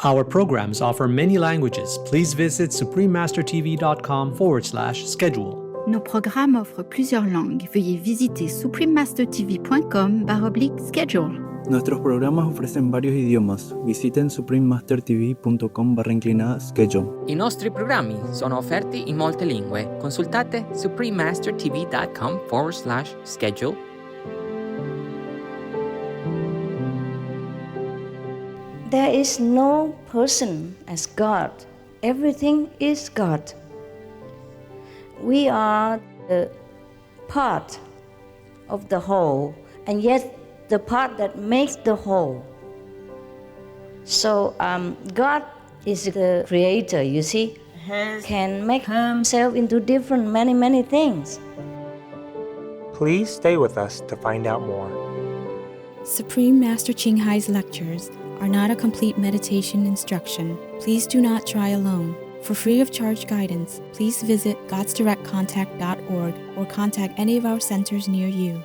Our programs offer many languages. Please visit suprememastertv.com/schedule. Nos programmes offrent plusieurs langues. Veuillez visiter suprememastertv.com/schedule. Nuestros programas ofrecen varios idiomas. Visiten suprememastertv.com/schedule. I nostri programmi sono offerti in molte lingue. Consultate suprememastertv.com/schedule. There is no person as God. Everything is God. We are the part of the whole, and yet the part that makes the whole. So God is the creator, you see, can make himself into different many things. Please stay with us to find out more. Supreme Master Ching Hai's lectures are not a complete meditation instruction. Please do not try alone. For free of charge guidance, please visit godsdirectcontact.org or contact any of our centers near you.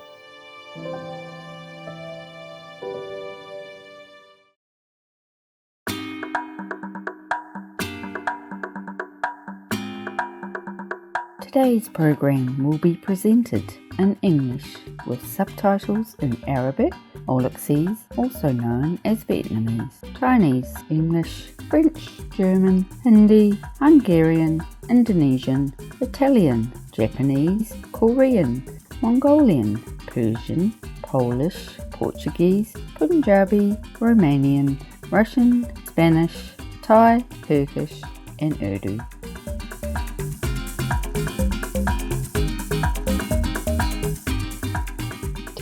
Today's program will be presented in English with subtitles in Arabic, Auxese, also known as Vietnamese, Chinese, English, French, German, Hindi, Hungarian, Indonesian, Italian, Japanese, Korean, Mongolian, Persian, Polish, Portuguese, Punjabi, Romanian, Russian, Spanish, Thai, Turkish, and Urdu.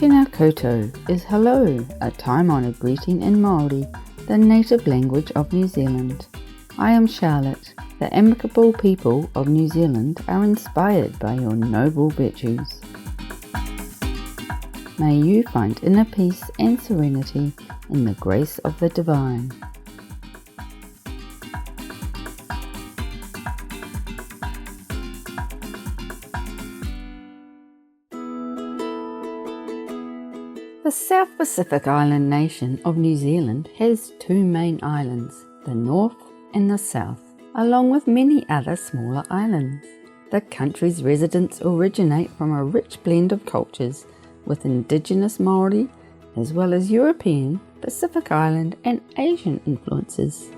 Tēnā koutou is hello, a time-honoured greeting in Māori, the native language of New Zealand. I am Charlotte. The amicable people of New Zealand are inspired by your noble virtues. May you find inner peace and serenity in the grace of the divine. The South Pacific island nation of New Zealand has two main islands, the North and the South, along with many other smaller islands. The country's residents originate from a rich blend of cultures with indigenous Māori as well as European, Pacific Island and Asian influences.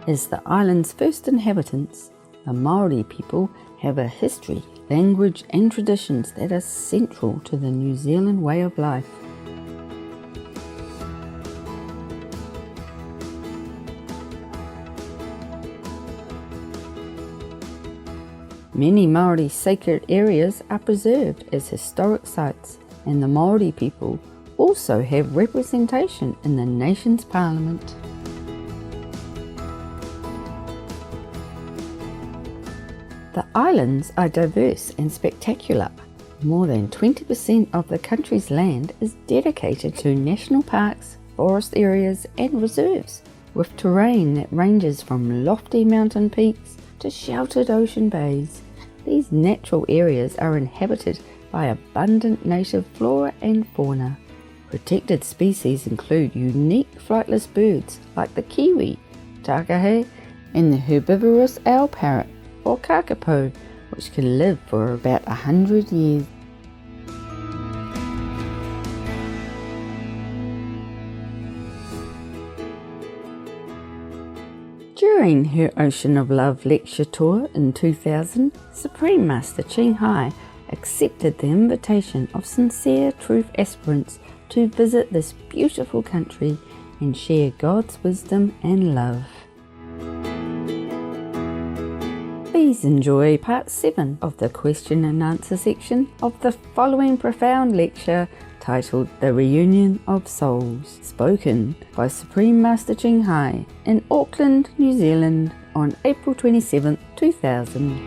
As the island's first inhabitants, the Māori people have a history, language and traditions that are central to the New Zealand way of life. Many Māori sacred areas are preserved as historic sites, and the Māori people also have representation in the nation's parliament. The islands are diverse and spectacular. More than 20% of the country's land is dedicated to national parks, forest areas and reserves, with terrain that ranges from lofty mountain peaks to sheltered ocean bays. These natural areas are inhabited by abundant native flora and fauna. Protected species include unique flightless birds like the kiwi, takahe, and the herbivorous owl parrot, or kakapo, which can live for about 100 years. During her Ocean of Love lecture tour in 2000, Supreme Master Ching Hai accepted the invitation of sincere truth aspirants to visit this beautiful country and share God's wisdom and love. Please enjoy part 7 of the question and answer section of the following profound lecture titled The Reunion of Souls, spoken by Supreme Master Ching Hai in Auckland, New Zealand on April 27, 2000.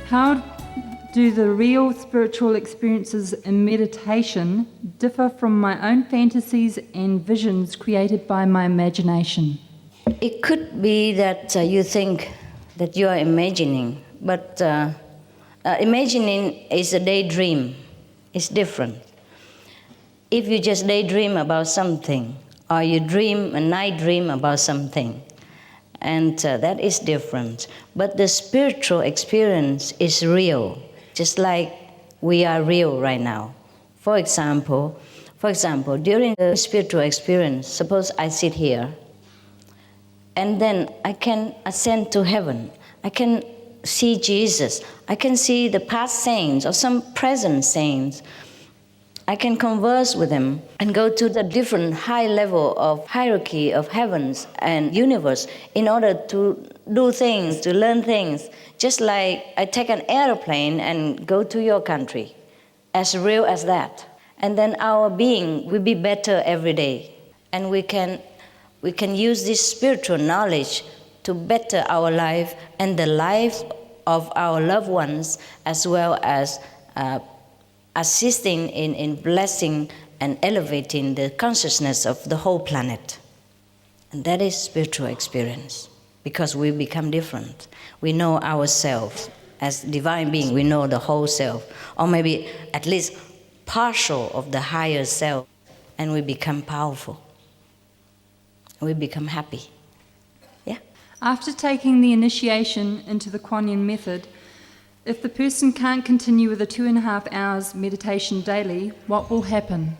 How do the real spiritual experiences in meditation differ from my own fantasies and visions created by my imagination? It could be that you think that you are imagining, but imagining is a daydream. It's different. If you just daydream about something, or you dream a night dream about something, and that is different. But the spiritual experience is real, just like we are real right now. For example, during the spiritual experience, suppose I sit here, and then I can ascend to heaven. I can see Jesus. I can see the past saints or some present saints. I can converse with them and go to the different high level of hierarchy of heavens and universe in order to do things, to learn things. Just like I take an airplane and go to your country, as real as that. And then our being will be better every day. And we can use this spiritual knowledge to better our life and the life of our loved ones, as well as assisting in blessing and elevating the consciousness of the whole planet. And that is spiritual experience, because we become different. We know ourselves as divine being. We know the whole self, or maybe at least partial of the higher self, and we become powerful. We become happy. Yeah? After taking the initiation into the Kuan Yin method, if the person can't continue with the 2.5 hours meditation daily, what will happen?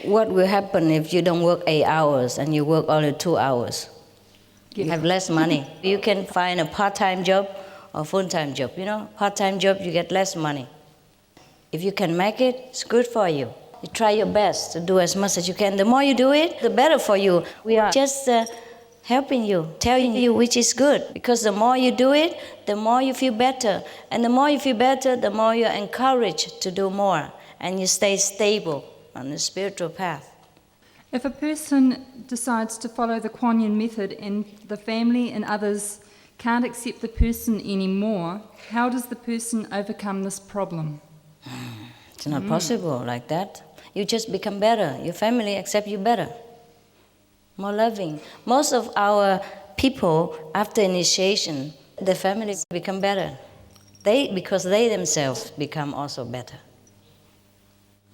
What will happen if you don't work 8 hours and you work only 2 hours? You have less money. You can find a part-time job or full-time job. You know, part-time job, you get less money. If you can make it, it's good for you. You try your best to do as much as you can. The more you do it, the better for you. We are just helping you, telling you which is good. Because the more you do it, the more you feel better. And the more you feel better, the more you're encouraged to do more. And you stay stable on the spiritual path. If a person decides to follow the Kuan Yin method and the family and others can't accept the person anymore, how does the person overcome this problem? It's not possible like that. You just become better. Your family accept you better. More loving. Most of our people, after initiation, the families become better. Because they themselves become also better.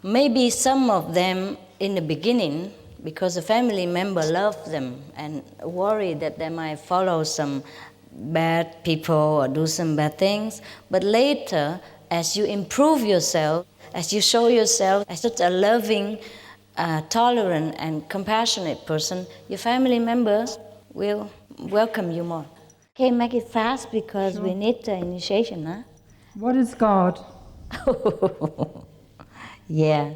Maybe some of them in the beginning, because a family member loves them and worry that they might follow some bad people or do some bad things. But later, as you improve yourself, as you show yourself as such a loving, tolerant and compassionate person, your family members will welcome you more. Okay, make it fast because we need the initiation, huh? What is God? Yeah.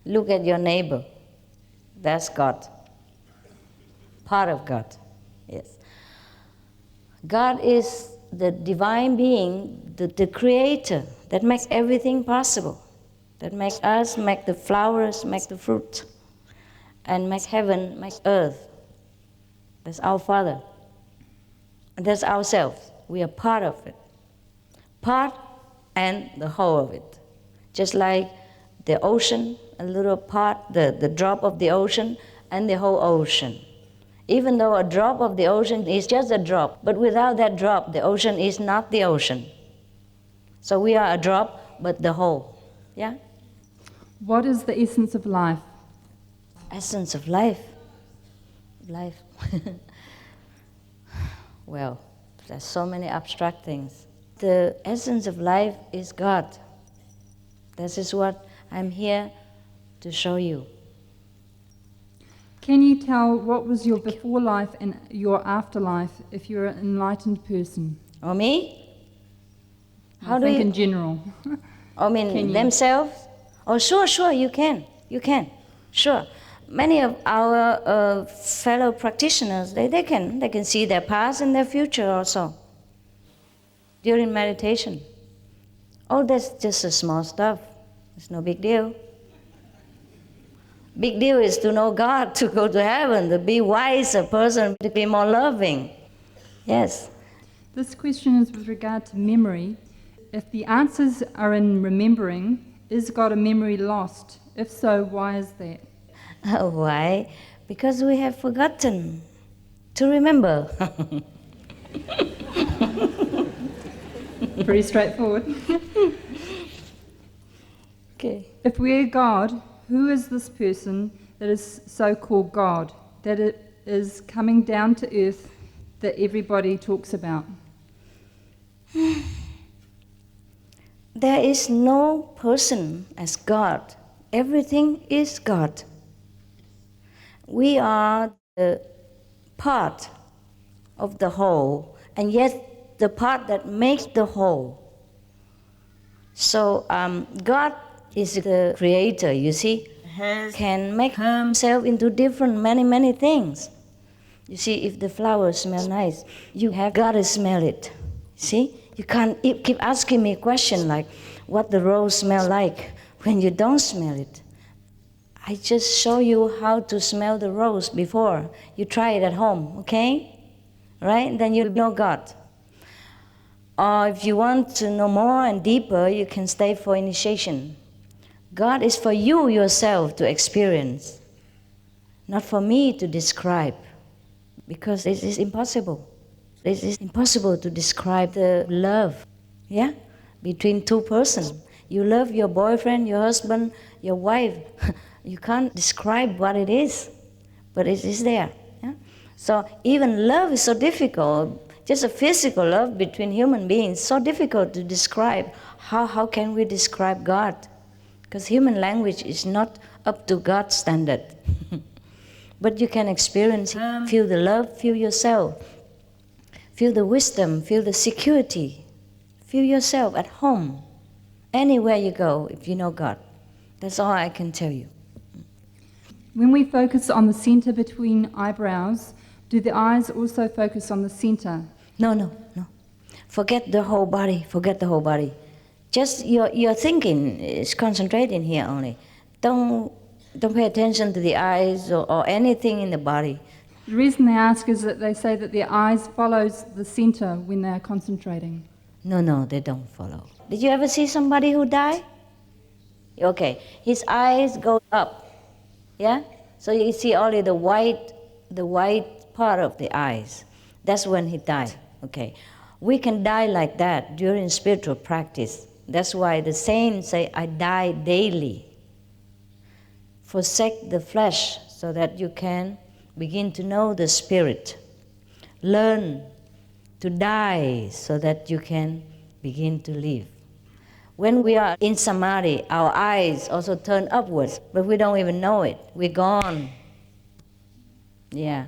Look at your neighbor. That's God. Part of God. Yes. God is the divine being, the creator that makes everything possible. That makes us, make the flowers, make the fruit, and make heaven, make earth. That's our Father. And that's ourselves. We are part of it. Part and the whole of it. Just like the ocean, a little part, the drop of the ocean, and the whole ocean. Even though a drop of the ocean is just a drop, but without that drop, the ocean is not the ocean. So we are a drop, but the whole. Yeah? What is the essence of life? Essence of life? Life. Well, there's so many abstract things. The essence of life is God. This is what I'm here to show you. Can you tell what was your before life and your afterlife if you're an enlightened person? Or me? I think in general. I mean themselves? Oh, sure, you can. Sure. Many of our fellow practitioners, they can see their past and their future also during meditation. Oh, that's just a small stuff. It's no big deal. Big deal is to know God, to go to heaven, to be wiser person, to be more loving. Yes. This question is with regard to memory. If the answers are in remembering, is God a memory lost? If so, why is that? Why? Because we have forgotten to remember. Pretty straightforward. Okay. If we're God, who is this person that is so-called God, that it is coming down to earth that everybody talks about? There is no person as God. Everything is God. We are the part of the whole, and yet the part that makes the whole. So God is the creator, you see, can make himself into different many things. You see, if the flowers smell nice, you have got to smell it. See, you can't keep asking me a question like what the rose smell like when you don't smell it. I just show you how to smell the rose before you try it at home, okay? Right? Then you know God. Or if you want to know more and deeper, you can stay for initiation. God is for you yourself to experience, not for me to describe, because it is impossible. It is impossible to describe the love, yeah, between two persons. You love your boyfriend, your husband, your wife. You can't describe what it is, but it is there. Yeah? So even love is so difficult. Just a physical love between human beings, so difficult to describe. How can we describe God? Because human language is not up to God's standard. But you can experience, feel the love, feel yourself. Feel the wisdom, feel the security. Feel yourself at home, anywhere you go, if you know God. That's all I can tell you. When we focus on the center between eyebrows, do the eyes also focus on the center? No. Forget the whole body, Just your thinking is concentrating here only. Don't pay attention to the eyes or anything in the body. The reason they ask is that they say that their eyes follows the center when they are concentrating. No, they don't follow. Did you ever see somebody who died? Okay, his eyes go up, yeah? So you see only the white part of the eyes. That's when he died, okay? We can die like that during spiritual practice. That's why the saints say, I die daily. Forsake the flesh so that you can begin to know the spirit. Learn to die so that you can begin to live. When we are in samadhi, our eyes also turn upwards, but we don't even know it. We're gone. Yeah,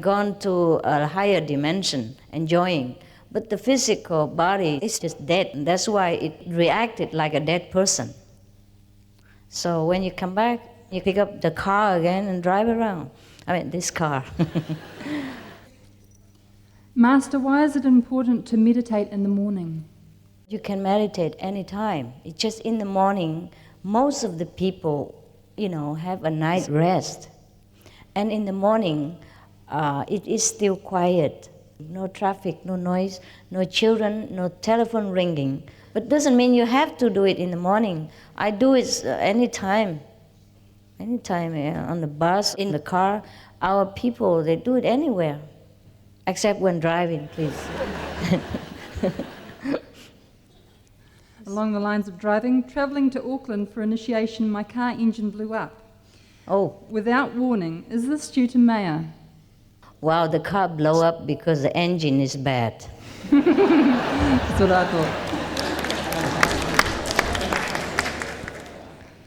gone to a higher dimension, enjoying. But the physical body is just dead. And that's why it reacted like a dead person. So when you come back, you pick up the car again and drive around. This car. Master, why is it important to meditate in the morning? You can meditate any time. It's just in the morning, most of the people, have a night rest. And in the morning, it is still quiet. No traffic, no noise, no children, no telephone ringing. But doesn't mean you have to do it in the morning. I do it anytime. Anytime, on the bus, in the car. Our people, they do it anywhere. Except when driving, please. Along the lines of driving, travelling to Auckland for initiation, my car engine blew up. Oh. Without warning. Is this due to Maya? Wow, the car blew up because the engine is bad. That's what I thought.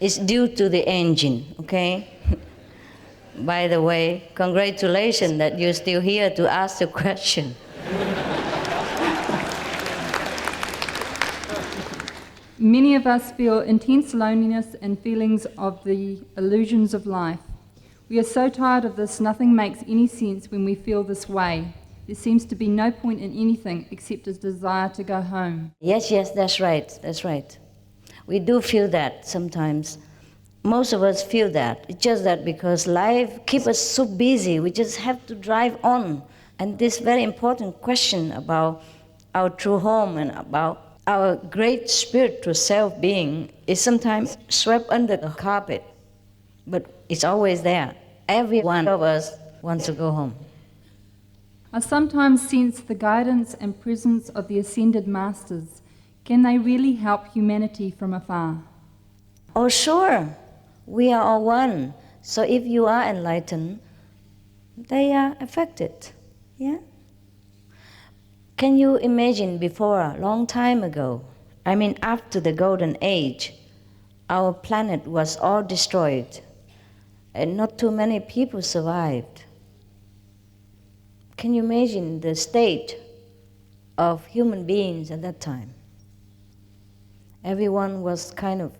It's due to the engine, okay? By the way, congratulations that you're still here to ask the question. Many of us feel intense loneliness and feelings of the illusions of life. We are so tired of this, nothing makes any sense when we feel this way. There seems to be no point in anything except a desire to go home. Yes, that's right. We do feel that sometimes. Most of us feel that. It's just that because life keeps us so busy, we just have to drive on. And this very important question about our true home and about our great spiritual self-being is sometimes swept under the carpet, but it's always there. Every one of us wants to go home. I sometimes sense the guidance and presence of the ascended masters. Can they really help humanity from afar? Oh, sure. We are all one. So if you are enlightened, they are affected. Yeah? Can you imagine before, a long time ago, after the Golden Age, our planet was all destroyed and not too many people survived. Can you imagine the state of human beings at that time? Everyone was kind of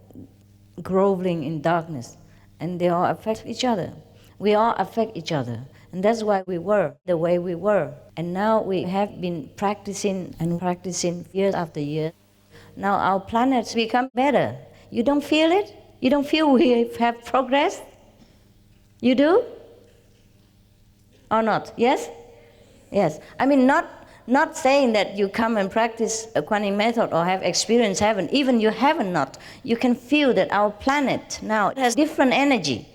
groveling in darkness, and they all affect each other. We all affect each other, and that's why we were the way we were. And now we have been practicing year after year. Now our planet's become better. You don't feel it? You don't feel we have progress? You do? Or not? Yes? Yes. Not saying that you come and practice a quantum method or have experienced heaven. Even you haven't not. You can feel that our planet now has different energy.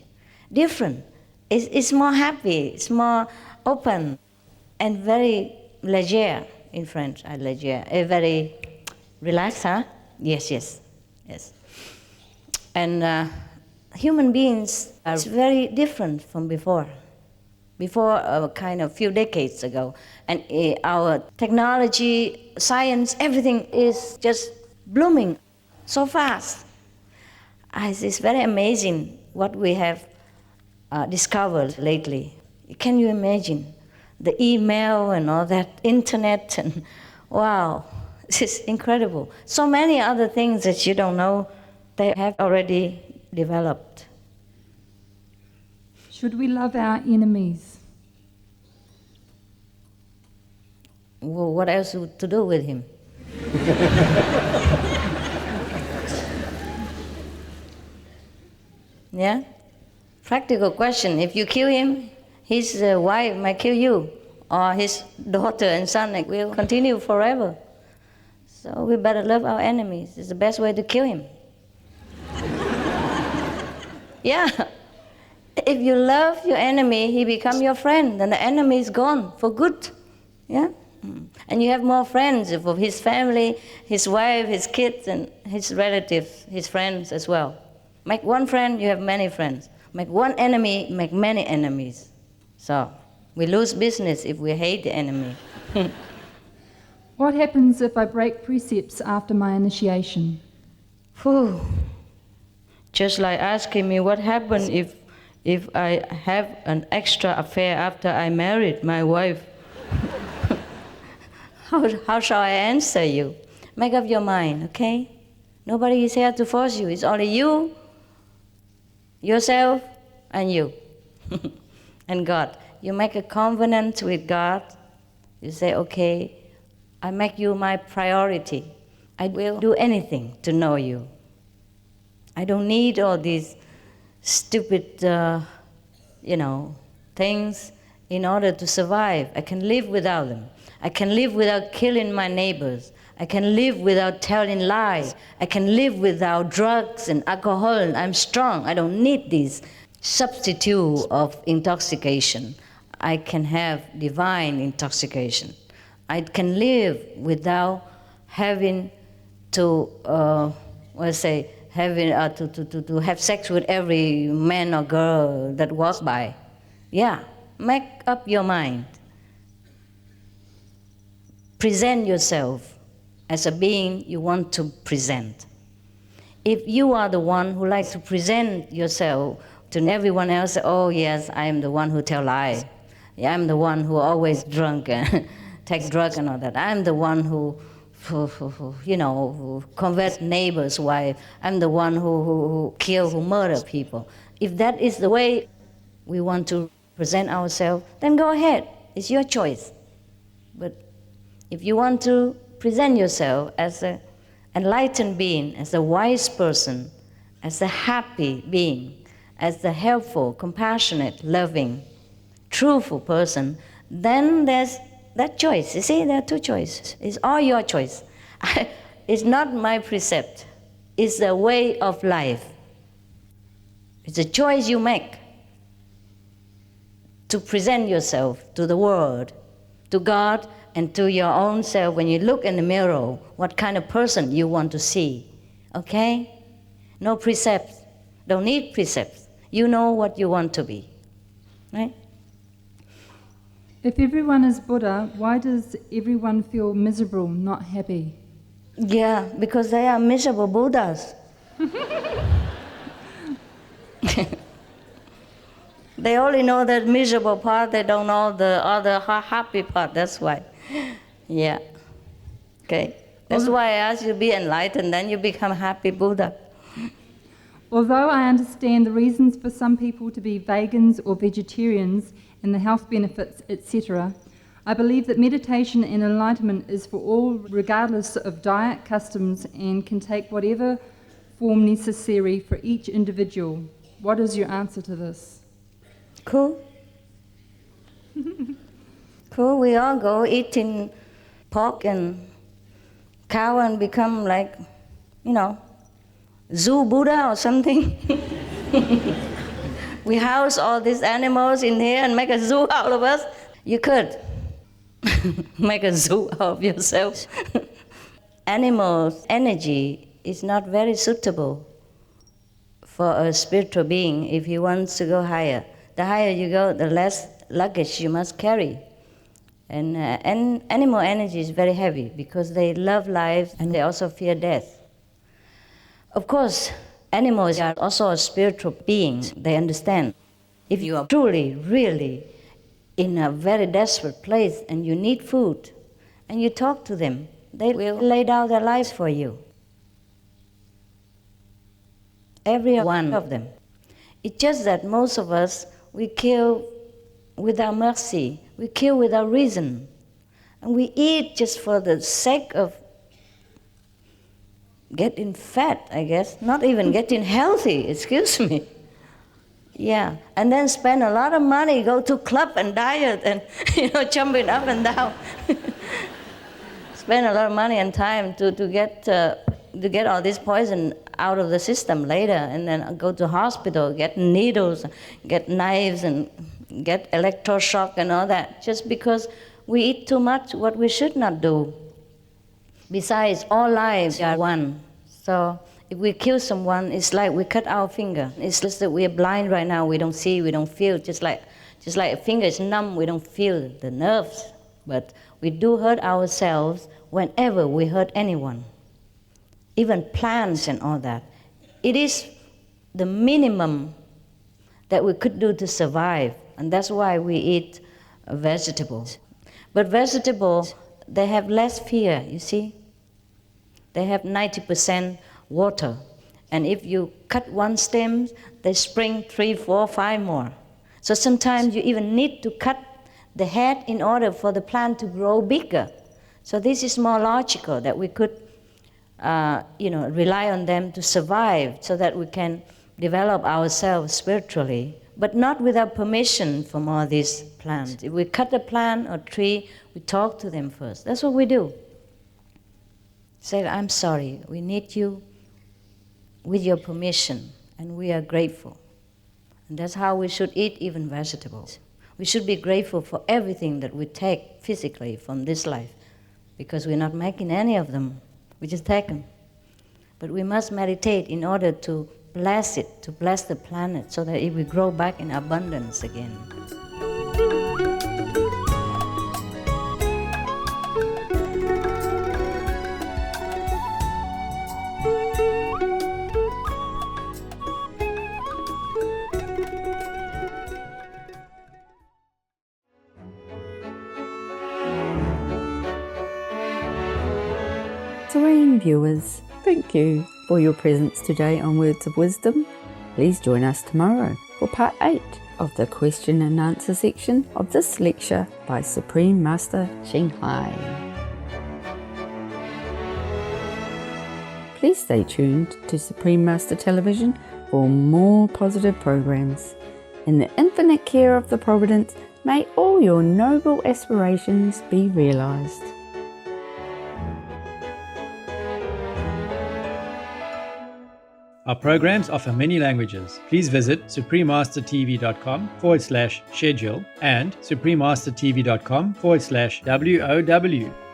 Different. It's more happy. It's more open and very léger in French. Léger. Very relaxed, huh? Yes. And human beings are very different from before a kind of few decades ago. And our technology, science, everything is just blooming so fast. It's very amazing what we have discovered lately. Can you imagine? The email and all that, internet, and wow, this is incredible. So many other things that you don't know, they have already developed. Should we love our enemies? Well, what else to do with him? Yeah? Practical question. If you kill him, his wife might kill you, or his daughter and son will continue forever. So we better love our enemies. It's the best way to kill him. Yeah. If you love your enemy, he becomes your friend, then the enemy is gone for good. Yeah? And you have more friends of his family, his wife, his kids, and his relatives, his friends as well. Make one friend, you have many friends. Make one enemy, make many enemies. So we lose business if we hate the enemy. What happens if I break precepts after my initiation? Whew. Just like asking me what happened if I have an extra affair after I married my wife. How shall I answer you? Make up your mind, okay? Nobody is here to force you. It's only you, yourself, and you, and God. You make a covenant with God. You say, okay, I make you my priority. I will do anything to know you. I don't need all these stupid, things in order to survive. I can live without them. I can live without killing my neighbors. I can live without telling lies. I can live without drugs and alcohol. I'm strong. I don't need this substitute of intoxication. I can have divine intoxication. I can live without having to, to have sex with every man or girl that walks by. Yeah, make up your mind. Present yourself as a being you want to present. If you are the one who likes to present yourself to everyone else, oh yes, I am the one who tell lies. Yeah, I'm the one who always drunk and take drugs and all that. I'm the one who convert neighbor's wife. I'm the one who kill, who murder people. If that is the way we want to present ourselves, then go ahead. It's your choice. But if you want to present yourself as an enlightened being, as a wise person, as a happy being, as a helpful, compassionate, loving, truthful person, then there's that choice. You see, there are two choices. It's all your choice. It's not my precept. It's the way of life. It's a choice you make to present yourself to the world, to God, and to your own self. When you look in the mirror, what kind of person you want to see. Okay? No precepts. Don't need precepts. You know what you want to be. Right? If everyone is Buddha, why does everyone feel miserable, not happy? Yeah, because they are miserable Buddhas. They only know that miserable part, they don't know the other happy part, that's why. Yeah. Okay. That's why I asked you to be enlightened, then you become happy Buddha. Although I understand the reasons for some people to be vegans or vegetarians and the health benefits, etc., I believe that meditation and enlightenment is for all, regardless of diet, customs, and can take whatever form necessary for each individual. What is your answer to this? Cool. Cool, we all go eating pork and cow and become like, zoo Buddha or something. We house all these animals in here and make a zoo out of us. You could make a zoo out of yourself. Animals' energy is not very suitable for a spiritual being if he wants to go higher. The higher you go, the less luggage you must carry. And animal energy is very heavy because they love life and they also fear death. Of course, animals are also spiritual beings. They understand. If you are truly, really in a very desperate place and you need food and you talk to them, they will lay down their lives for you. Every one of them. It's just that most of us, we kill without mercy. We kill without reason. And we eat just for the sake of getting fat, I guess. Not even getting healthy, excuse me. Yeah, and then spend a lot of money, go to club and diet and, jumping up and down. Spend a lot of money and time to get all this poison out of the system later, and then go to hospital, get needles, get knives, and get electroshock and all that, just because we eat too much what we should not do. Besides, all lives are one. So if we kill someone, it's like we cut our finger. It's just that we are blind right now. We don't see, we don't feel. Just like a finger is numb, we don't feel the nerves. But we do hurt ourselves whenever we hurt anyone. Even plants and all that. It is the minimum that we could do to survive. And that's why we eat vegetables. But vegetables, they have less fear, you see. They have 90% water. And if you cut one stem, they spring 3, 4, 5 more. So sometimes you even need to cut the head in order for the plant to grow bigger. So this is more logical, that we could rely on them to survive so that we can develop ourselves spiritually, but not without permission from all these plants. If we cut a plant or tree, we talk to them first. That's what we do. Say, I'm sorry, we need you with your permission, and we are grateful. And that's how we should eat even vegetables. We should be grateful for everything that we take physically from this life, because we're not making any of them. We just take them. But we must meditate in order to bless it, to bless the planet, so that it will grow back in abundance again. Serene viewers, thank you for your presence today on Words of Wisdom. Please join us tomorrow for part 8 of the question and answer section of this lecture by Supreme Master Ching. Please stay tuned to Supreme Master Television for more positive programs. In the infinite care of the Providence, May all your noble aspirations be realized. Our programs offer many languages. Please visit suprememastertv.com/schedule and suprememastertv.com/WOW.